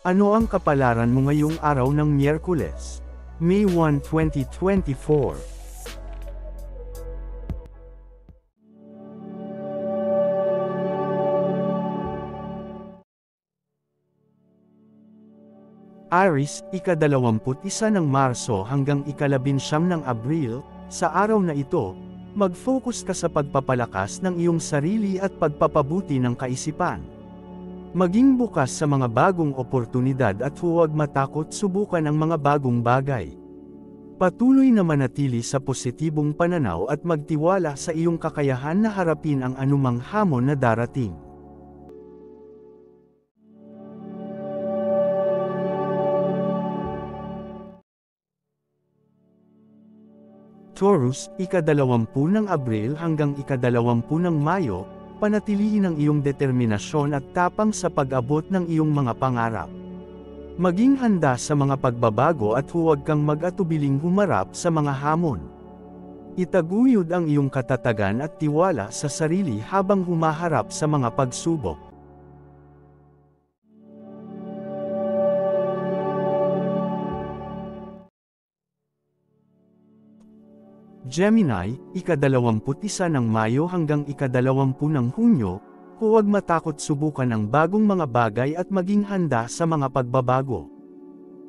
Ano ang kapalaran mo ngayong araw ng Miyerkules, May 1, 2024? Aries, ika-21 ng Marso hanggang ika-19 ng Abril, sa araw na ito, mag-focus ka sa pagpapalakas ng iyong sarili at pagpapabuti ng kaisipan. Maging bukas sa mga bagong oportunidad at huwag matakot subukan ang mga bagong bagay. Patuloy na manatili sa positibong pananaw at magtiwala sa iyong kakayahan na harapin ang anumang hamon na darating. Taurus, ika-20 ng Abril hanggang ika-20 ng Mayo, panatilihin ang iyong determinasyon at tapang sa pag-abot ng iyong mga pangarap. Maging handa sa mga pagbabago at huwag kang mag-atubiling humarap sa mga hamon. Itaguyod ang iyong katatagan at tiwala sa sarili habang humaharap sa mga pagsubok. Gemini, ika-21 ng Mayo hanggang ika-20 ng Hunyo, huwag matakot subukan ang bagong mga bagay at maging handa sa mga pagbabago.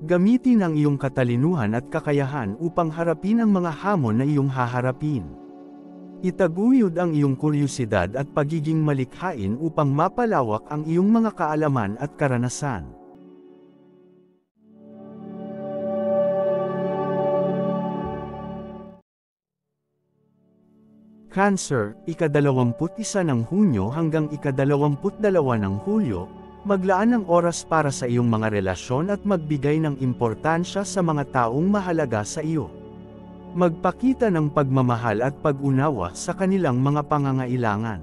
Gamitin ang iyong katalinuhan at kakayahan upang harapin ang mga hamon na iyong haharapin. Itaguyod ang iyong kuryosidad at pagiging malikhain upang mapalawak ang iyong mga kaalaman at karanasan. Cancer, ika-21 ng Hunyo hanggang ika-22 ng Hulyo, maglaan ng oras para sa iyong mga relasyon at magbigay ng importansya sa mga taong mahalaga sa iyo. Magpakita ng pagmamahal at pag-unawa sa kanilang mga pangangailangan.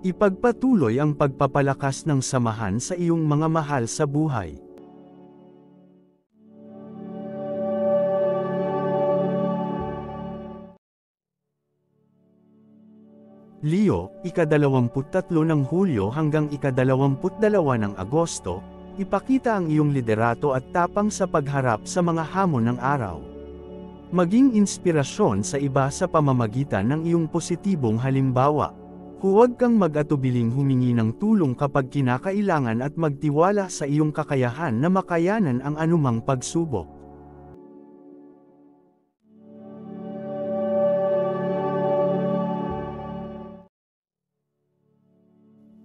Ipagpatuloy ang pagpapalakas ng samahan sa iyong mga mahal sa buhay. Leo, ika-23 ng Hulyo hanggang ika-22 ng Agosto, ipakita ang iyong liderato at tapang sa pagharap sa mga hamon ng araw. Maging inspirasyon sa iba sa pamamagitan ng iyong positibong halimbawa. Huwag kang mag-atubiling humingi ng tulong kapag kinakailangan at magtiwala sa iyong kakayahan na makayanan ang anumang pagsubok.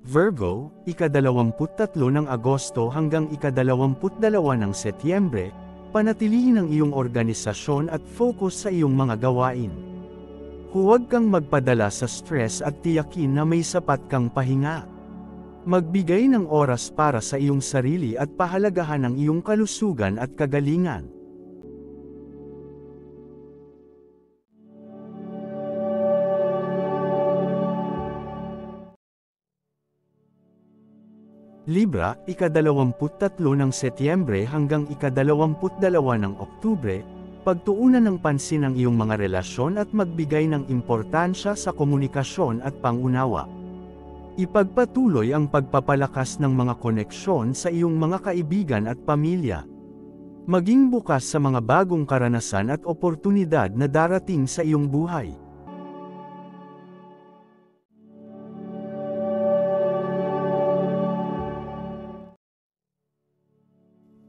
Virgo, ika-23 ng Agosto hanggang ika-22 ng Setyembre, panatilihin ang iyong organisasyon at focus sa iyong mga gawain. Huwag kang magpadala sa stress at tiyakin na may sapat kang pahinga. Magbigay ng oras para sa iyong sarili at pahalagahan ang iyong kalusugan at kagalingan. Libra, ika-23 ng Setyembre hanggang ika-22 ng Oktubre, pagtuunan ng pansin ang iyong mga relasyon at magbigay ng importansya sa komunikasyon at pangunawa. Ipagpatuloy ang pagpapalakas ng mga koneksyon sa iyong mga kaibigan at pamilya. Maging bukas sa mga bagong karanasan at oportunidad na darating sa iyong buhay.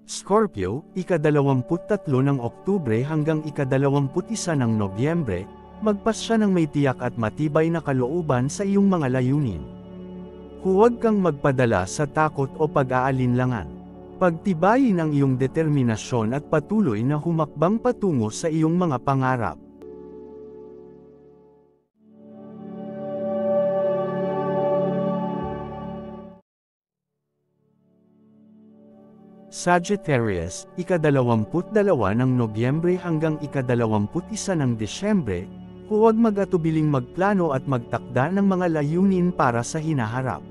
Scorpio, ika-23 ng Oktubre hanggang ika-21 ng Nobyembre, magpasya ng may tiyak at matibay na kalooban sa iyong mga layunin. Huwag kang magpadala sa takot o pag-aalinlangan. Pagtibayin ang iyong determinasyon at patuloy na humakbang patungo sa iyong mga pangarap. Sagittarius, ika-22 ng Nobyembre hanggang ika-21 ng Disyembre, huwag mag-atubiling magplano at magtakda ng mga layunin para sa hinaharap.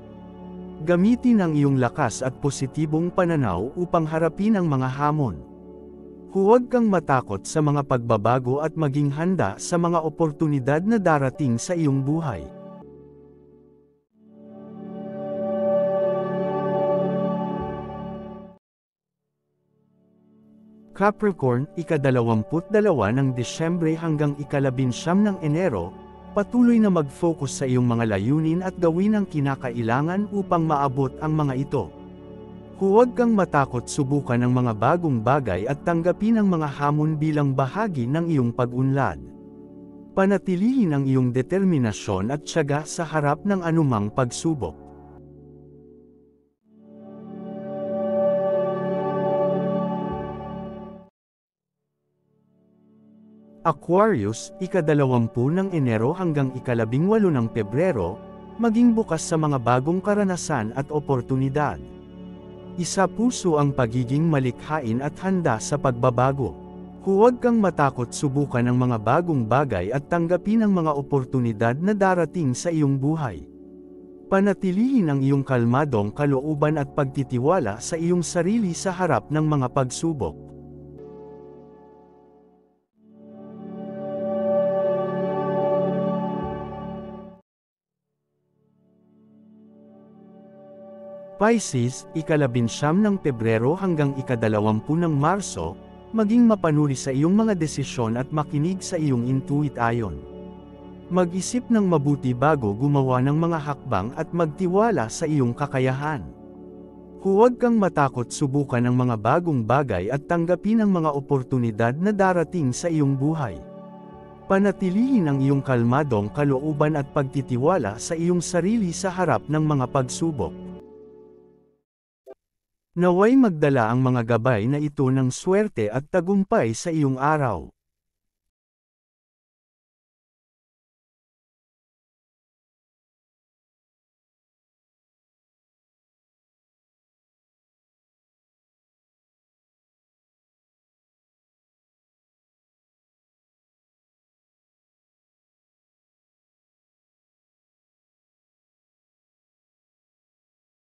Gamitin ang iyong lakas at positibong pananaw upang harapin ang mga hamon. Huwag kang matakot sa mga pagbabago at maging handa sa mga oportunidad na darating sa iyong buhay. Capricorn, ika-22 ng Disyembre hanggang ika-19 ng Enero, patuloy na mag-focus sa iyong mga layunin at gawin ang kinakailangan upang maabot ang mga ito. Huwag kang matakot subukan ang mga bagong bagay at tanggapin ang mga hamon bilang bahagi ng iyong pag-unlad. Panatilihin ang iyong determinasyon at tiyaga sa harap ng anumang pagsubok. Aquarius, ika-20 ng Enero hanggang ika-18 ng Pebrero, maging bukas sa mga bagong karanasan at oportunidad. Isa puso ang pagiging malikhain at handa sa pagbabago. Huwag kang matakot subukan ang mga bagong bagay at tanggapin ang mga oportunidad na darating sa iyong buhay. Panatilihin ang iyong kalmadong kalooban at pagtitiwala sa iyong sarili sa harap ng mga pagsubok. Pisces, ika-19 ng Pebrero hanggang ika-20 ng Marso, maging mapanuri sa iyong mga desisyon at makinig sa iyong intuition. Mag-isip ng mabuti bago gumawa ng mga hakbang at magtiwala sa iyong kakayahan. Huwag kang matakot subukan ang mga bagong bagay at tanggapin ang mga oportunidad na darating sa iyong buhay. Panatilihin ang iyong kalmadong kalooban at pagtitiwala sa iyong sarili sa harap ng mga pagsubok. Naway magdala ang mga gabay na ito ng swerte at tagumpay sa iyong araw.